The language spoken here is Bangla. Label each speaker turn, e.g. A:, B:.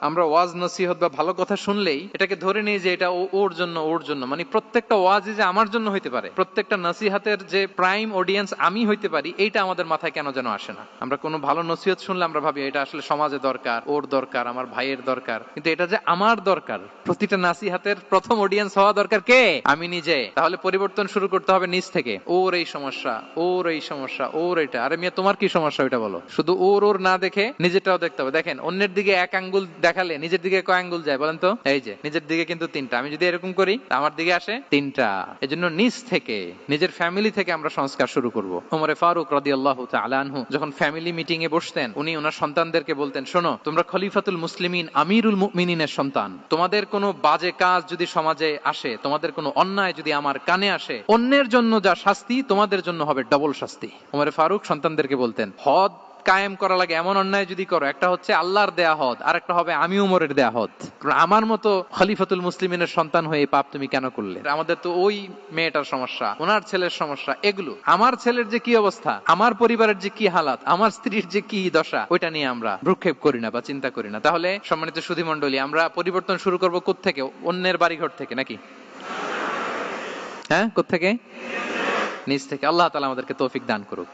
A: আমরা ওয়াজ নসিহত বা ভালো কথা শুনলেই এটাকে ধরে নিই যে এটা ওর জন্য ওর জন্য, মানে প্রত্যেকটা ওয়াজই যে আমার জন্য হইতে পারে, প্রত্যেকটা নসিহতের যে প্রাইম অডিয়েন্স আমি হইতে পারি, এইটা আমাদের মাথায় কেন যেন আসে না। আমরা কোনো ভালো নসিহত শুনলে আমরা ভাবি এটা আসলে সমাজে দরকার, ওর দরকার, আমার ভাইয়ের দরকার, কিন্তু এটা যে আমার দরকার, প্রতিটা নাসিহাতের প্রথম অডিয়েন্স হওয়া দরকার কে? আমি নিজে। তাহলে পরিবর্তন শুরু করতে হবে নিজ থেকে। ওর এই সমস্যা, ওর এই সমস্যা, ওর এটা। আরে মিয়া তোমার কি সমস্যা ওইটা বলো। শুধু ওর ওর না দেখে নিজেরটাও দেখতে হবে। দেখেন অন্যের দিকে এক আঙ্গুল দেখালে নিজের দিকে কয় আঙ্গুল যায় বলেন তো? এই যে নিজের দিকে কিন্তু তিনটা। আমি যদি এরকম করি আমার দিকে আসে তিনটা। এজন্য নিজ থেকে, নিজের ফ্যামিলি থেকে আমরা সংস্কার শুরু করব। ওমরে ফারুক রাদিয়াল্লাহু তাআলা আনহু যখন ফ্যামিলি মিটিং এ বসতেন, উনি ওনার সন্তানদেরকে বলতেন, শোনো তোমরা খলিফাতুল মুসলিমিন আমিরুল মুমিনিনের সন্তান, তোমাদের কোনো বাজে কাজ যদি সমাজে আসে, তোমাদের কোনো অন্যায় যদি আমার কানে আসে, অন্যের জন্য যা শাস্তি তোমাদের জন্য হবে ডবল শাস্তি। ওমরে ফারুক সন্তানদেরকে বলতেন, হদ কায়েম করা লাগে এমন অন্যায় যদি করো, একটা হচ্ছে আল্লাহর দেয়া হদ, আর একটা হবে আমি উমরের দেয়া হদ। আমার মতো খলিফাতুল মুসলিমিনের সন্তান হয়ে পাপ তুমি কেন করলে? আমাদের তো ওই মেয়েটার সমস্যা, ওনার ছেলের সমস্যা, এগুলো আমার ছেলের যে কি অবস্থা, আমার পরিবারের যে কি হালাত, আমার স্ত্রীর যে কি দশা, ওইটা নিয়ে আমরা ভ্রুক্ষেপ করি না বা চিন্তা করি না। তাহলে সম্মানিত সুধী মণ্ডলী, আমরা পরিবর্তন শুরু করবো কোত্থেকে? অন্যের বাড়িঘর থেকে নাকি? হ্যাঁ, কোত্থেকে? নিজ থেকে। আল্লাহ তাআলা আমাদেরকে তৌফিক দান করুক।